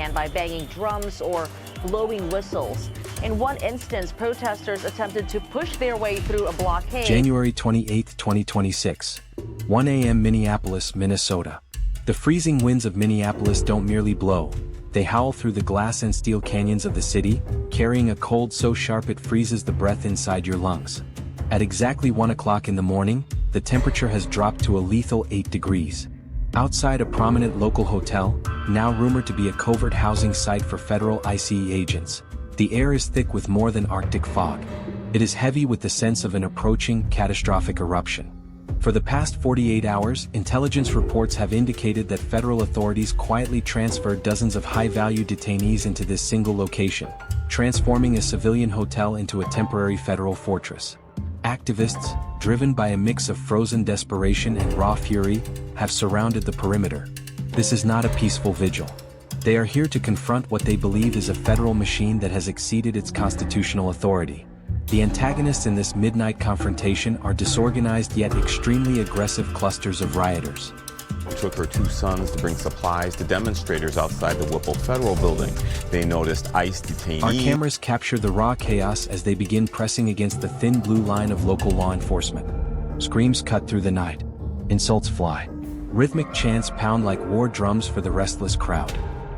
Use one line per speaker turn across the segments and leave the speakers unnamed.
hand by banging drums or blowing whistles. In one instance, protesters attempted to push their way through a blockade.
January 28, 2026. 1 a.m. Minneapolis, Minnesota. The freezing winds of Minneapolis don't merely blow. They howl through the glass and steel canyons of the city, carrying a cold so sharp it freezes the breath inside your lungs. At exactly 1 o'clock in the morning, the temperature has dropped to a lethal 8 degrees. Outside a prominent local hotel, now rumored to be a covert housing site for federal ICE agents, the air is thick with more than Arctic fog. It is heavy with the sense of an approaching, catastrophic eruption. For the past 48 hours, intelligence reports have indicated that federal authorities quietly transferred dozens of high-value detainees into this single location, transforming a civilian hotel into a temporary federal fortress. Activists, driven by a mix of frozen desperation and raw fury, have surrounded the perimeter. This is not a peaceful vigil. They are here to confront what they believe is a federal machine that has exceeded its constitutional authority. The antagonists in this midnight confrontation are disorganized yet extremely aggressive clusters of rioters.
Took her 2 sons to bring supplies to demonstrators outside the Whipple Federal Building. They noticed ICE detainees.
Our cameras capture the raw chaos as they begin pressing against the thin blue line of local law enforcement. Screams cut through the night. Insults fly. Rhythmic chants pound like war drums for the restless crowd.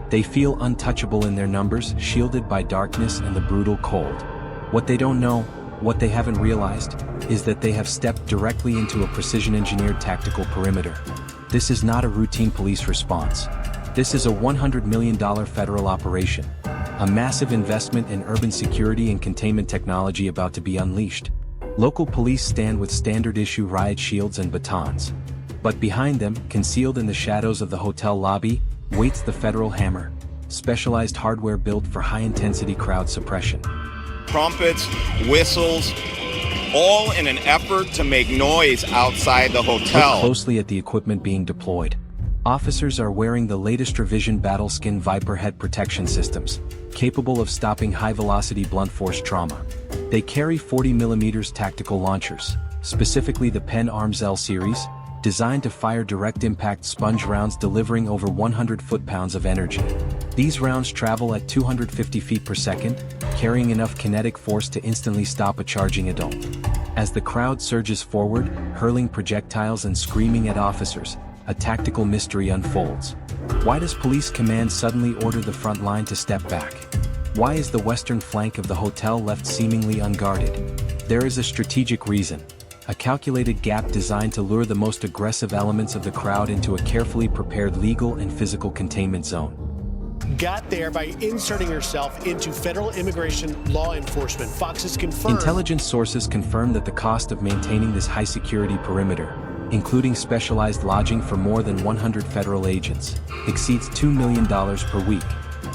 They feel untouchable in their numbers, shielded by darkness and the brutal cold. What they don't know, what they haven't realized, is that they have stepped directly into a precision-engineered tactical perimeter. This is not a routine police response. This is a $100 million federal operation, a massive investment in urban security and containment technology about to be unleashed. Local police stand with standard-issue riot shields and batons. But behind them, concealed in the shadows of the hotel lobby, waits the federal hammer, specialized hardware built for high-intensity crowd suppression.
Trumpets, whistles, all in an effort to make noise outside the hotel.
Look closely at the equipment being deployed. Officers are wearing the latest revision Battleskin Viper head protection systems, capable of stopping high-velocity blunt force trauma. They carry 40mm tactical launchers, specifically the Penn Arms L series, designed to fire direct impact sponge rounds delivering over 100 foot-pounds of energy. These rounds travel at 250 feet per second, carrying enough kinetic force to instantly stop a charging adult. As the crowd surges forward, hurling projectiles and screaming at officers, a tactical mystery unfolds. Why does police command suddenly order the front line to step back? Why is the western flank of the hotel left seemingly unguarded? There is a strategic reason. A calculated gap designed to lure the most aggressive elements of the crowd into a carefully prepared legal and physical containment zone.
Got there by inserting herself into federal immigration law enforcement. Fox has confirmed.
Intelligence sources confirm that the cost of maintaining this high-security perimeter, including specialized lodging for more than 100 federal agents, exceeds $2 million per week.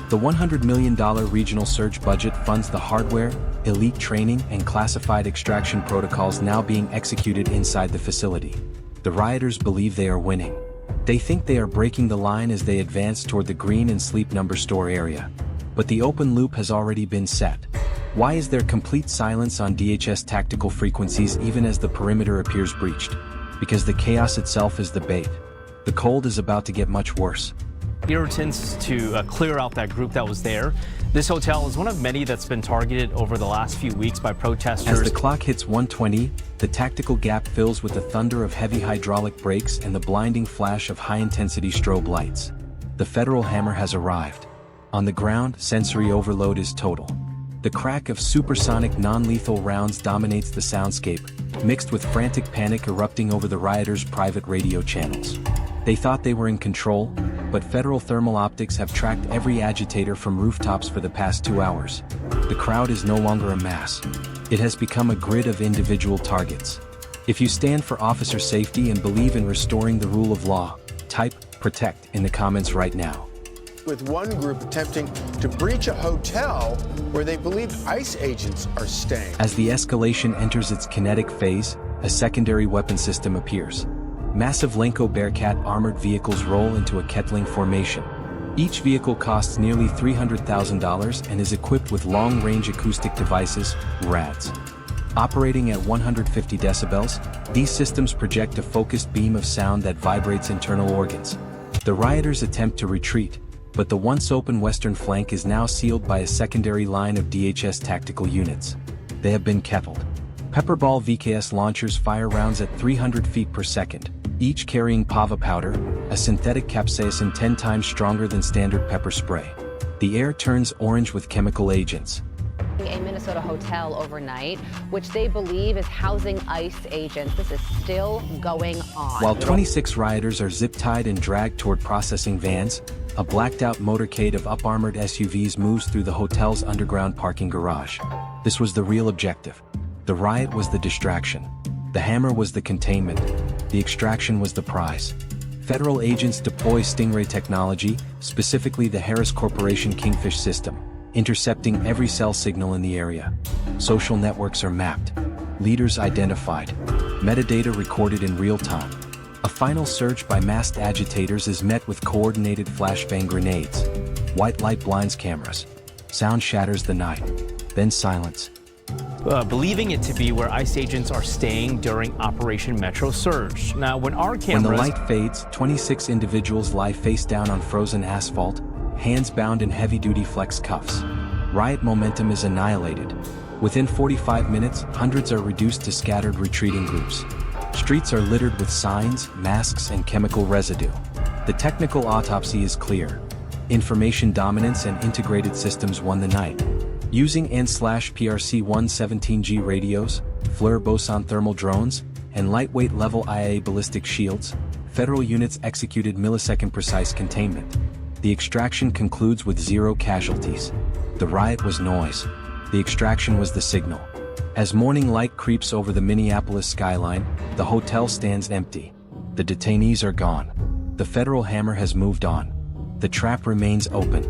The $100 million regional surge budget funds the hardware, elite training, and classified extraction protocols now being executed inside the facility. The rioters believe they are winning. They think they are breaking the line as they advance toward the Green and Sleep Number store area. But the open loop has already been set. Why is there complete silence on DHS tactical frequencies even as the perimeter appears breached? Because the chaos itself is the bait. The cold is about to get much worse.
Irritants to clear out that group that was there. This hotel is one of many that's been targeted over the last few weeks by protesters.
As the clock hits 1:20, the tactical gap fills with the thunder of heavy hydraulic brakes and the blinding flash of high-intensity strobe lights. The federal hammer has arrived. On the ground, sensory overload is total. The crack of supersonic non-lethal rounds dominates the soundscape, mixed with frantic panic erupting over the rioters' private radio channels. They thought they were in control, but federal thermal optics have tracked every agitator from rooftops for the past 2 hours. The crowd is no longer a mass. It has become a grid of individual targets. If you stand for officer safety and believe in restoring the rule of law, type PROTECT in the comments right now.
With one group attempting to breach a hotel where they believe ICE agents are staying.
As the escalation enters its kinetic phase, a secondary weapon system appears. Massive Lenco Bearcat armored vehicles roll into a kettling formation. Each vehicle costs nearly $300,000 and is equipped with long-range acoustic devices, RADs. Operating at 150 decibels, these systems project a focused beam of sound that vibrates internal organs. The rioters attempt to retreat, but the once open western flank is now sealed by a secondary line of DHS tactical units. They have been kettled. Pepperball VKS launchers fire rounds at 300 feet per second, each carrying pava powder, a synthetic capsaicin 10 times stronger than standard pepper spray. The air turns orange with chemical agents.
A Minnesota hotel overnight, which they believe is housing ICE agents. This is still going on.
While 26 rioters are zip-tied and dragged toward processing vans, a blacked-out motorcade of up-armored SUVs moves through the hotel's underground parking garage. This was the real objective. The riot was the distraction. The hammer was the containment. The extraction was the prize. Federal agents deploy Stingray technology, specifically the Harris Corporation Kingfish system, intercepting every cell signal in the area. Social networks are mapped. Leaders identified. Metadata recorded in real time. A final surge by masked agitators is met with coordinated flashbang grenades. White light blinds cameras. Sound shatters the night. Then silence.
Believing it to be where ICE agents are staying during Operation Metro Surge. Now, when our cameras...
When the light fades, 26 individuals lie face down on frozen asphalt, hands bound in heavy-duty flex cuffs. Riot momentum is annihilated. Within 45 minutes, hundreds are reduced to scattered retreating groups. Streets are littered with signs, masks, and chemical residue. The technical autopsy is clear. Information dominance and integrated systems won the night. Using N/PRC-117G radios, FLIR boson thermal drones, and lightweight level IA ballistic shields, federal units executed millisecond-precise containment. The extraction concludes with 0 casualties. The riot was noise. The extraction was the signal. As morning light creeps over the Minneapolis skyline, the hotel stands empty. The detainees are gone. The federal hammer has moved on. The trap remains open.